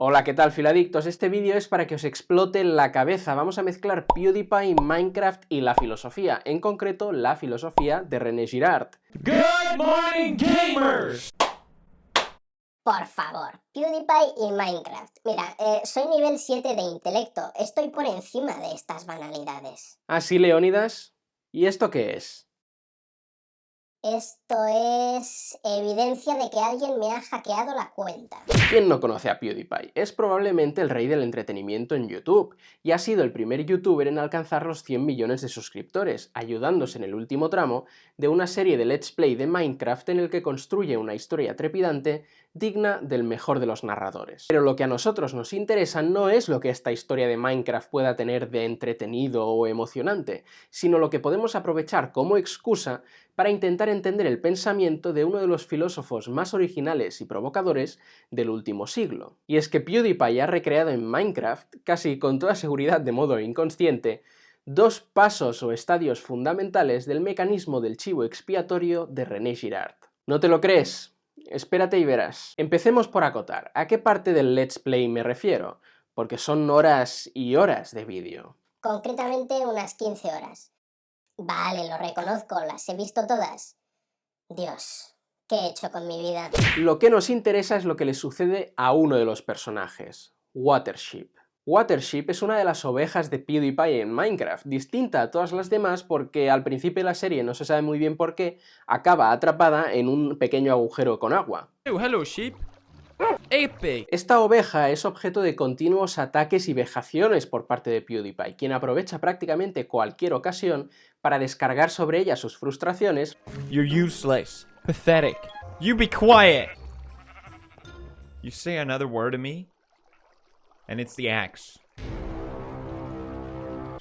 Hola, ¿qué tal, filadictos? Este vídeo es para que os explote la cabeza. Vamos a mezclar PewDiePie, Minecraft y la filosofía, en concreto la filosofía de René Girard. Good morning, gamers! Por favor, PewDiePie y Minecraft. Mira, soy nivel 7 de intelecto, estoy por encima de estas banalidades. ¿Ah, sí, Leónidas? ¿Y esto qué es? Esto es evidencia de que alguien me ha hackeado la cuenta. ¿Quién no conoce a PewDiePie? Es probablemente el rey del entretenimiento en YouTube, y ha sido el primer youtuber en alcanzar los 100 millones de suscriptores, ayudándose en el último tramo de una serie de Let's Play de Minecraft en el que construye una historia trepidante digna del mejor de los narradores. Pero lo que a nosotros nos interesa no es lo que esta historia de Minecraft pueda tener de entretenido o emocionante, sino lo que podemos aprovechar como excusa para intentar entender el pensamiento de uno de los filósofos más originales y provocadores del último siglo. Y es que PewDiePie ha recreado en Minecraft, casi con toda seguridad de modo inconsciente, dos pasos o estadios fundamentales del mecanismo del chivo expiatorio de René Girard. ¿No te lo crees? Espérate y verás. Empecemos por acotar. ¿A qué parte del Let's Play me refiero? Porque son horas y horas de vídeo. Concretamente unas 15 horas. Vale, lo reconozco, las he visto todas. Dios, ¿qué he hecho con mi vida? Lo que nos interesa es lo que le sucede a uno de los personajes, Watership. Watership es una de las ovejas de PewDiePie en Minecraft, distinta a todas las demás porque al principio de la serie, no se sabe muy bien por qué, acaba atrapada en un pequeño agujero con agua. Oh, hello, sheep. Epic. Esta oveja es objeto de continuos ataques y vejaciones por parte de PewDiePie, quien aprovecha prácticamente cualquier ocasión para descargar sobre ella sus frustraciones. You're useless. Pathetic. You be quiet. You say another word to me, and it's the axe.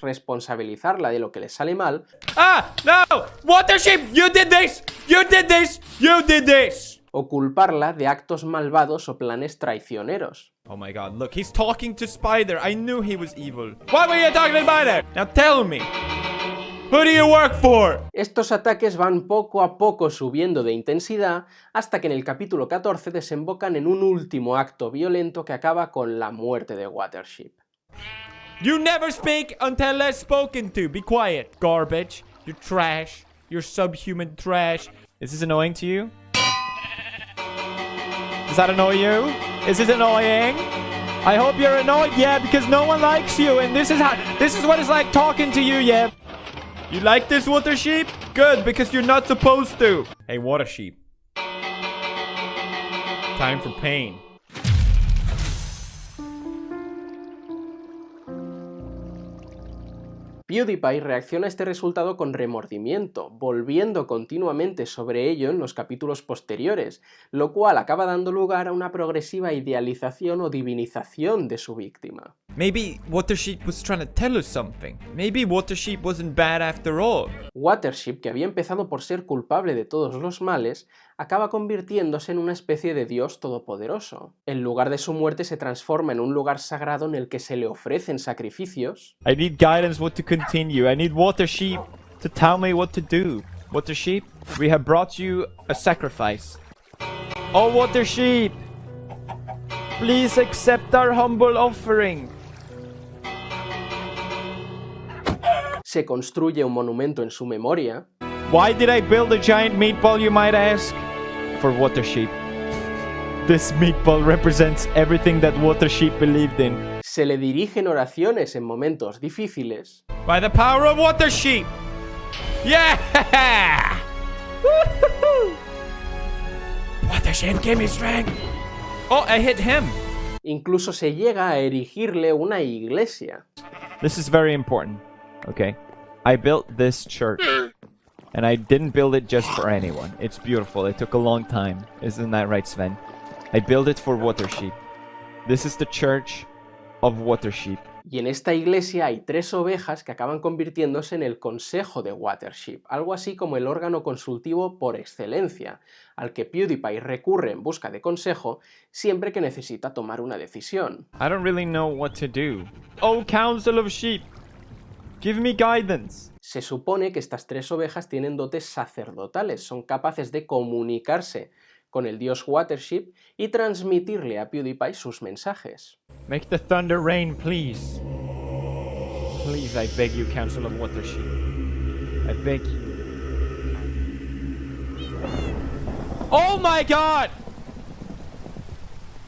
Responsabilizarla de lo que le sale mal. Ah! No! Watership! You did this! You did this! You did this! O culparla de actos malvados o planes traicioneros. Oh my god, look, he's talking to Spider. I knew he was evil. Why were you talking to Spider? Now tell me. Who do you work for? Estos ataques van poco a poco subiendo de intensidad hasta que en el capítulo 14 desembocan en un último acto violento que acaba con la muerte de Watership. You never speak until less spoken to. Be quiet. Garbage. You're trash. You're subhuman trash. Is this annoying to you? Does that annoy you? Is this annoying? I hope you're annoyed, yeah, because no one likes you, and this is what it's like talking to you, yeah. You like this, Watersheep? Good, because you're not supposed to. Hey, Watersheep. Time for pain. PewDiePie reacciona a este resultado con remordimiento, volviendo continuamente sobre ello en los capítulos posteriores, lo cual acaba dando lugar a una progresiva idealización o divinización de su víctima. Maybe Watersheep was trying to tell us something. Maybe Watersheep wasn't bad after all. Watership, que había empezado por ser culpable de todos los males, acaba convirtiéndose en una especie de dios todopoderoso. El lugar de su muerte se transforma en un lugar sagrado en el que se le ofrecen sacrificios. I need guidance what to continue. I need Watersheep to tell me what to do. Watersheep, we have brought you a sacrifice. Oh, Watersheep! Please accept our humble offering. Se construye un monumento en su memoria. Why did I build a giant meatball, you might ask? For Watersheep. This meatball represents everything that Watersheep believed in. Se le dirigen oraciones en momentos difíciles. By the power of Watersheep! Yeah! Watersheep, give me strength! Oh, I hit him! Incluso se llega a erigirle una iglesia. This is very important, okay? I built this church. And I didn't build it just for anyone. It's beautiful. It took a long time. Isn't that right, Sven? I built it for Watersheep. This is the church of Watersheep. Y en esta iglesia hay 3 ovejas que acaban convirtiéndose en el consejo de Watersheep, algo así como el órgano consultivo por excelencia, al que PewDiePie recurre en busca de consejo siempre que necesita tomar una decisión. I don't really know what to do. Oh, Council of Sheep! Give me guidance. Se supone que estas 3 ovejas tienen dotes sacerdotales, son capaces de comunicarse con el dios Watership y transmitirle a PewDiePie sus mensajes. Make the thunder rain, please. Please, I beg you, Council of Watership. I beg you. Oh my god!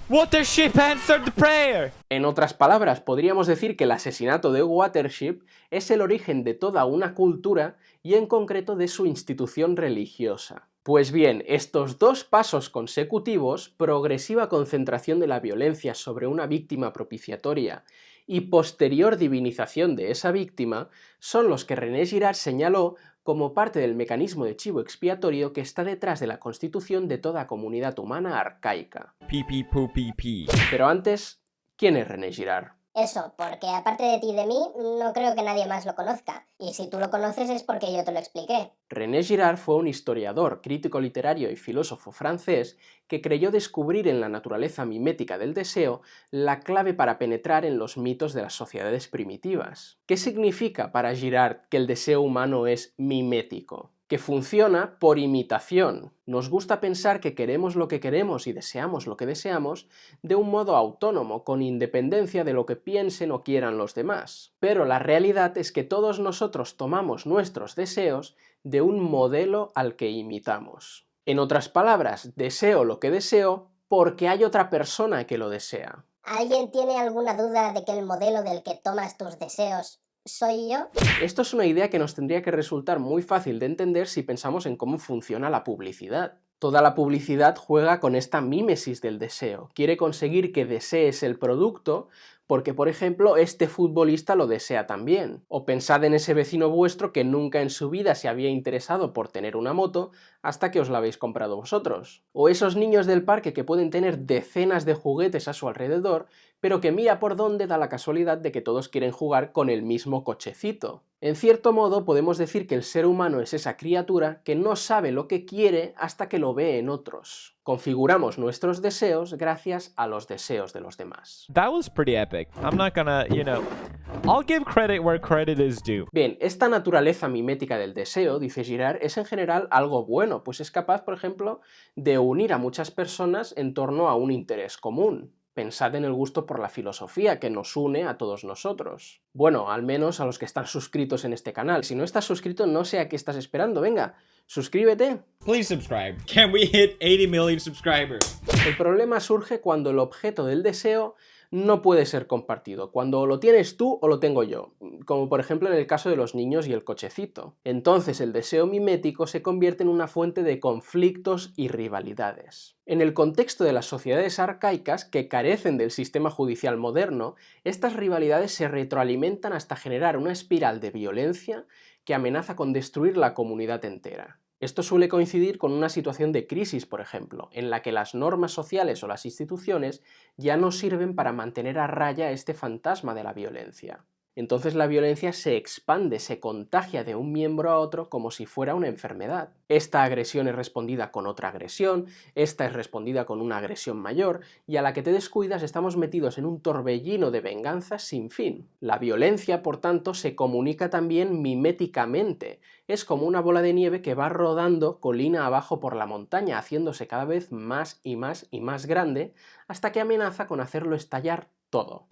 Watership answered the prayer! En otras palabras, podríamos decir que el asesinato de Watership es el origen de toda una cultura y en concreto de su institución religiosa. Pues bien, estos dos pasos consecutivos, progresiva concentración de la violencia sobre una víctima propiciatoria y posterior divinización de esa víctima, son los que René Girard señaló como parte del mecanismo de chivo expiatorio que está detrás de la constitución de toda comunidad humana arcaica. Pee. Pero antes, ¿quién es René Girard? Eso, porque aparte de ti y de mí, no creo que nadie más lo conozca. Y si tú lo conoces es porque yo te lo expliqué. René Girard fue un historiador, crítico literario y filósofo francés que creyó descubrir en la naturaleza mimética del deseo la clave para penetrar en los mitos de las sociedades primitivas. ¿Qué significa para Girard que el deseo humano es mimético? Que funciona por imitación. Nos gusta pensar que queremos lo que queremos y deseamos lo que deseamos de un modo autónomo, con independencia de lo que piensen o quieran los demás. Pero la realidad es que todos nosotros tomamos nuestros deseos de un modelo al que imitamos. En otras palabras, deseo lo que deseo porque hay otra persona que lo desea. ¿Alguien tiene alguna duda de que el modelo del que tomas tus deseos soy yo? Esto es una idea que nos tendría que resultar muy fácil de entender si pensamos en cómo funciona la publicidad. Toda la publicidad juega con esta mímesis del deseo. Quiere conseguir que desees el producto porque, por ejemplo, este futbolista lo desea también. O pensad en ese vecino vuestro que nunca en su vida se había interesado por tener una moto hasta que os la habéis comprado vosotros. O esos niños del parque que pueden tener decenas de juguetes a su alrededor, pero que mira por dónde da la casualidad de que todos quieren jugar con el mismo cochecito. En cierto modo, podemos decir que el ser humano es esa criatura que no sabe lo que quiere hasta que lo ve en otros. Configuramos nuestros deseos gracias a los deseos de los demás. That was pretty epic. I'm not gonna, I'll give credit where credit is due. Bien, esta naturaleza mimética del deseo, dice Girard, es en general algo bueno, pues es capaz, por ejemplo, de unir a muchas personas en torno a un interés común. Pensad en el gusto por la filosofía que nos une a todos nosotros. Bueno, al menos a los que están suscritos en este canal. Si no estás suscrito, no sé a qué estás esperando. Venga, suscríbete. Please subscribe. Can we hit 80 million subscribers? El problema surge cuando el objeto del deseo no puede ser compartido, cuando lo tienes tú o lo tengo yo, como por ejemplo en el caso de los niños y el cochecito. Entonces el deseo mimético se convierte en una fuente de conflictos y rivalidades. En el contexto de las sociedades arcaicas que carecen del sistema judicial moderno, estas rivalidades se retroalimentan hasta generar una espiral de violencia que amenaza con destruir la comunidad entera. Esto suele coincidir con una situación de crisis, por ejemplo, en la que las normas sociales o las instituciones ya no sirven para mantener a raya este fantasma de la violencia. Entonces la violencia se expande, se contagia de un miembro a otro como si fuera una enfermedad. Esta agresión es respondida con otra agresión, esta es respondida con una agresión mayor, y a la que te descuidas estamos metidos en un torbellino de venganzas sin fin. La violencia, por tanto, se comunica también miméticamente. Es como una bola de nieve que va rodando colina abajo por la montaña, haciéndose cada vez más y más y más grande, hasta que amenaza con hacerlo estallar todo.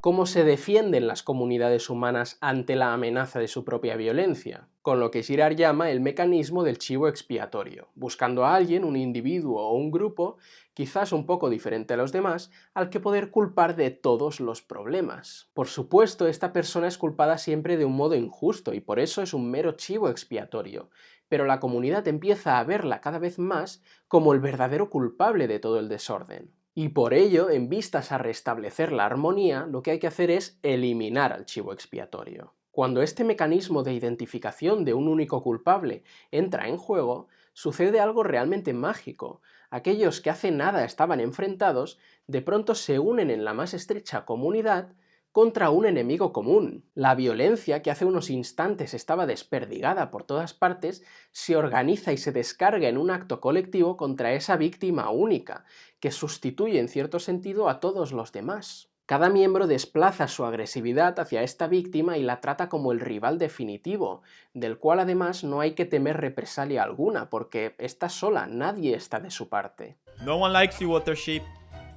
¿Cómo se defienden las comunidades humanas ante la amenaza de su propia violencia? Con lo que Girard llama el mecanismo del chivo expiatorio, buscando a alguien, un individuo o un grupo, quizás un poco diferente a los demás, al que poder culpar de todos los problemas. Por supuesto, esta persona es culpada siempre de un modo injusto y por eso es un mero chivo expiatorio, pero la comunidad empieza a verla cada vez más como el verdadero culpable de todo el desorden. Y por ello, en vistas a restablecer la armonía, lo que hay que hacer es eliminar al chivo expiatorio. Cuando este mecanismo de identificación de un único culpable entra en juego, sucede algo realmente mágico. Aquellos que hace nada estaban enfrentados, de pronto se unen en la más estrecha comunidad contra un enemigo común. La violencia, que hace unos instantes estaba desperdigada por todas partes, se organiza y se descarga en un acto colectivo contra esa víctima única, que sustituye en cierto sentido a todos los demás. Cada miembro desplaza su agresividad hacia esta víctima y la trata como el rival definitivo, del cual además no hay que temer represalia alguna, porque está sola, nadie está de su parte. No one likes you, Watership.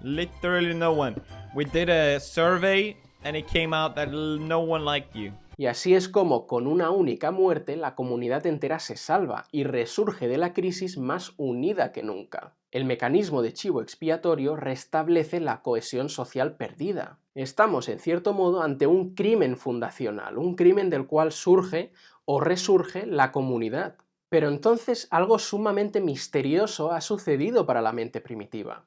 Literally no one. We did a survey and it came out that no one liked you. Y así es como, con una única muerte, la comunidad entera se salva y resurge de la crisis más unida que nunca. El mecanismo de chivo expiatorio restablece la cohesión social perdida. Estamos, en cierto modo, ante un crimen fundacional, un crimen del cual surge o resurge la comunidad. Pero entonces algo sumamente misterioso ha sucedido para la mente primitiva.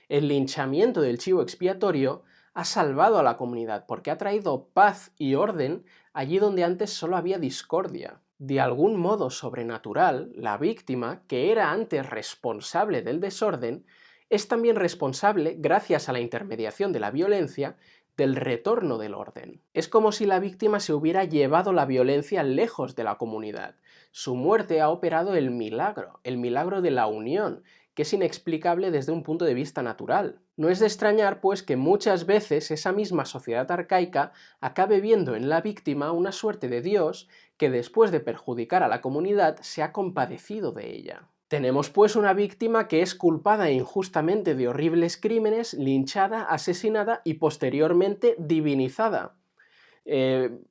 El linchamiento del chivo expiatorio ha salvado a la comunidad porque ha traído paz y orden allí donde antes solo había discordia. De algún modo sobrenatural, la víctima, que era antes responsable del desorden, es también responsable, gracias a la intermediación de la violencia, del retorno del orden. Es como si la víctima se hubiera llevado la violencia lejos de la comunidad. Su muerte ha operado el milagro de la unión, que es inexplicable desde un punto de vista natural. No es de extrañar, pues, que muchas veces esa misma sociedad arcaica acabe viendo en la víctima una suerte de Dios que, después de perjudicar a la comunidad, se ha compadecido de ella. Tenemos, pues, una víctima que es culpada injustamente de horribles crímenes, linchada, asesinada y posteriormente divinizada.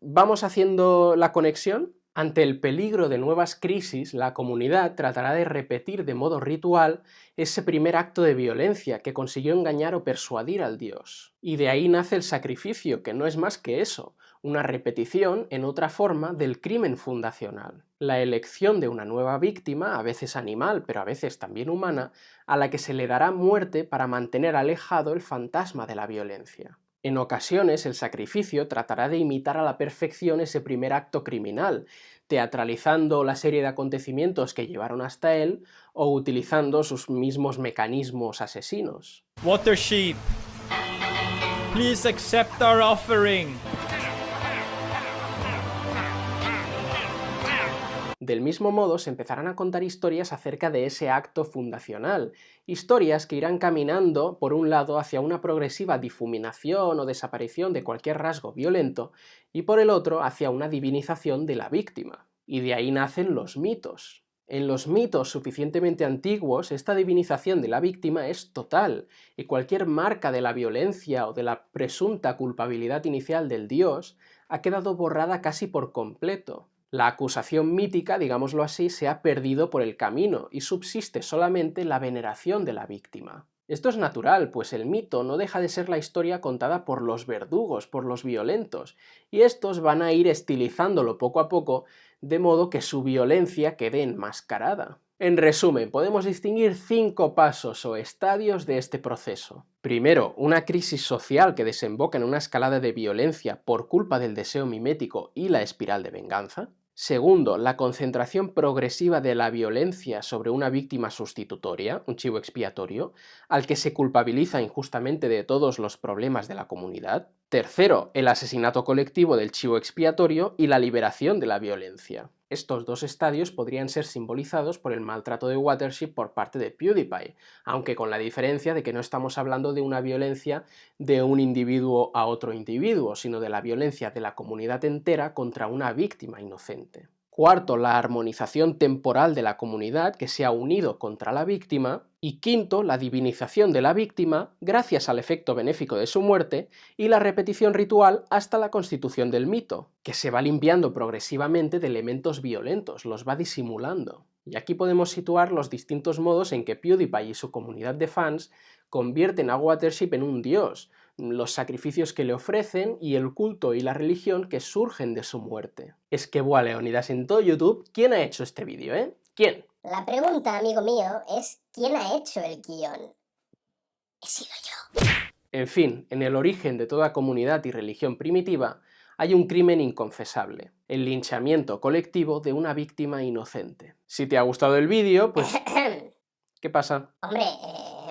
¿Vamos haciendo la conexión? Ante el peligro de nuevas crisis, la comunidad tratará de repetir de modo ritual ese primer acto de violencia que consiguió engañar o persuadir al dios. Y de ahí nace el sacrificio, que no es más que eso, una repetición en otra forma del crimen fundacional. La elección de una nueva víctima, a veces animal, pero a veces también humana, a la que se le dará muerte para mantener alejado el fantasma de la violencia. En ocasiones, el sacrificio tratará de imitar a la perfección ese primer acto criminal, teatralizando la serie de acontecimientos que llevaron hasta él o utilizando sus mismos mecanismos asesinos. Watership, please accept our offering. Del mismo modo, se empezarán a contar historias acerca de ese acto fundacional, historias que irán caminando, por un lado, hacia una progresiva difuminación o desaparición de cualquier rasgo violento, y por el otro, hacia una divinización de la víctima. Y de ahí nacen los mitos. En los mitos suficientemente antiguos, esta divinización de la víctima es total, y cualquier marca de la violencia o de la presunta culpabilidad inicial del dios ha quedado borrada casi por completo. La acusación mítica, digámoslo así, se ha perdido por el camino y subsiste solamente la veneración de la víctima. Esto es natural, pues el mito no deja de ser la historia contada por los verdugos, por los violentos, y estos van a ir estilizándolo poco a poco, de modo que su violencia quede enmascarada. En resumen, podemos distinguir 5 pasos o estadios de este proceso. Primero, una crisis social que desemboca en una escalada de violencia por culpa del deseo mimético y la espiral de venganza. Segundo, la concentración progresiva de la violencia sobre una víctima sustitutoria, un chivo expiatorio, al que se culpabiliza injustamente de todos los problemas de la comunidad. Tercero, el asesinato colectivo del chivo expiatorio y la liberación de la violencia. Estos 2 estadios podrían ser simbolizados por el maltrato de Watership por parte de PewDiePie, aunque con la diferencia de que no estamos hablando de una violencia de un individuo a otro individuo, sino de la violencia de la comunidad entera contra una víctima inocente. Cuarto, la armonización temporal de la comunidad que se ha unido contra la víctima. Y quinto, la divinización de la víctima gracias al efecto benéfico de su muerte y la repetición ritual hasta la constitución del mito, que se va limpiando progresivamente de elementos violentos, los va disimulando. Y aquí podemos situar los distintos modos en que PewDiePie y su comunidad de fans convierten a Watership en un dios, los sacrificios que le ofrecen y el culto y la religión que surgen de su muerte. Es que, buah, Leonidas, en todo YouTube, ¿quién ha hecho este vídeo, ¿Quién? La pregunta, amigo mío, es ¿quién ha hecho el guión? He sido yo. En fin, en el origen de toda comunidad y religión primitiva hay un crimen inconfesable, el linchamiento colectivo de una víctima inocente. Si te ha gustado el vídeo, pues... ¿Qué pasa? Hombre,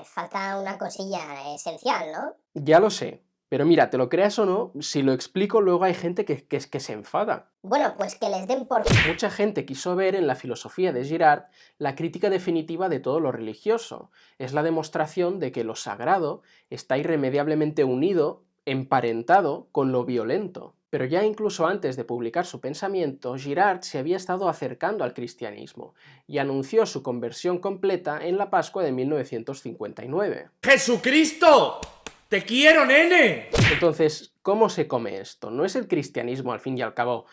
falta una cosilla esencial, ¿no? Ya lo sé, pero mira, te lo creas o no, si lo explico luego hay gente que se enfada. Bueno, pues que les den por... Mucha gente quiso ver en la filosofía de Girard la crítica definitiva de todo lo religioso. Es la demostración de que lo sagrado está irremediablemente unido emparentado con lo violento. Pero ya incluso antes de publicar su pensamiento, Girard se había estado acercando al cristianismo y anunció su conversión completa en la Pascua de 1959. ¡Jesucristo! ¡Te quiero, nene! Entonces, ¿cómo se come esto? ¿No es el cristianismo, al fin y al cabo,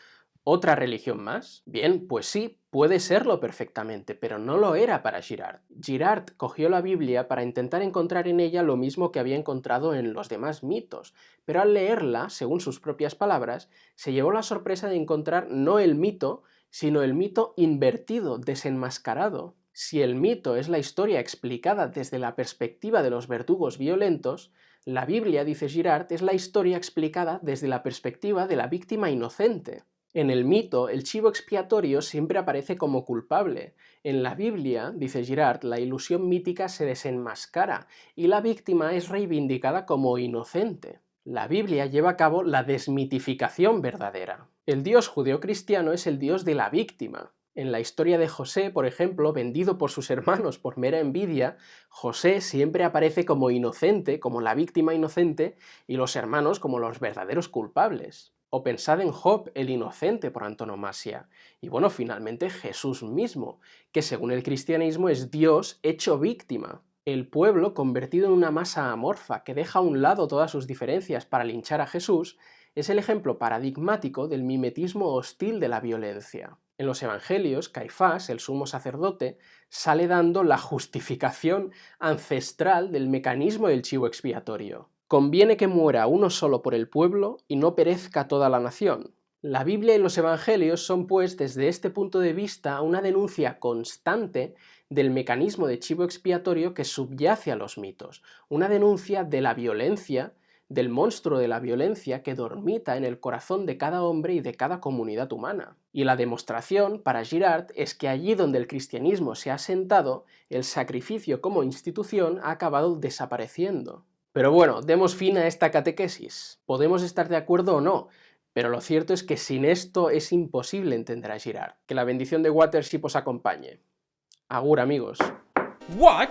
otra religión más? Bien, pues sí, puede serlo perfectamente, pero no lo era para Girard. Girard cogió la Biblia para intentar encontrar en ella lo mismo que había encontrado en los demás mitos, pero al leerla, según sus propias palabras, se llevó la sorpresa de encontrar no el mito, sino el mito invertido, desenmascarado. Si el mito es la historia explicada desde la perspectiva de los verdugos violentos, la Biblia, dice Girard, es la historia explicada desde la perspectiva de la víctima inocente. En el mito, el chivo expiatorio siempre aparece como culpable. En la Biblia, dice Girard, la ilusión mítica se desenmascara y la víctima es reivindicada como inocente. La Biblia lleva a cabo la desmitificación verdadera. El Dios judeocristiano es el Dios de la víctima. En la historia de José, por ejemplo, vendido por sus hermanos por mera envidia, José siempre aparece como inocente, como la víctima inocente, y los hermanos como los verdaderos culpables. O pensad en Job, el inocente por antonomasia. Y bueno, finalmente Jesús mismo, que según el cristianismo es Dios hecho víctima. El pueblo convertido en una masa amorfa que deja a un lado todas sus diferencias para linchar a Jesús, es el ejemplo paradigmático del mimetismo hostil de la violencia. En los evangelios, Caifás, el sumo sacerdote, sale dando la justificación ancestral del mecanismo del chivo expiatorio. Conviene que muera uno solo por el pueblo y no perezca toda la nación. La Biblia y los Evangelios son, pues, desde este punto de vista, una denuncia constante del mecanismo de chivo expiatorio que subyace a los mitos, una denuncia de la violencia, del monstruo de la violencia que dormita en el corazón de cada hombre y de cada comunidad humana. Y la demostración, para Girard, es que allí donde el cristianismo se ha asentado, el sacrificio como institución ha acabado desapareciendo. Pero bueno, demos fin a esta catequesis. Podemos estar de acuerdo o no, pero lo cierto es que sin esto es imposible entender a Girard. Que la bendición de Watership os acompañe. Agur, amigos. What?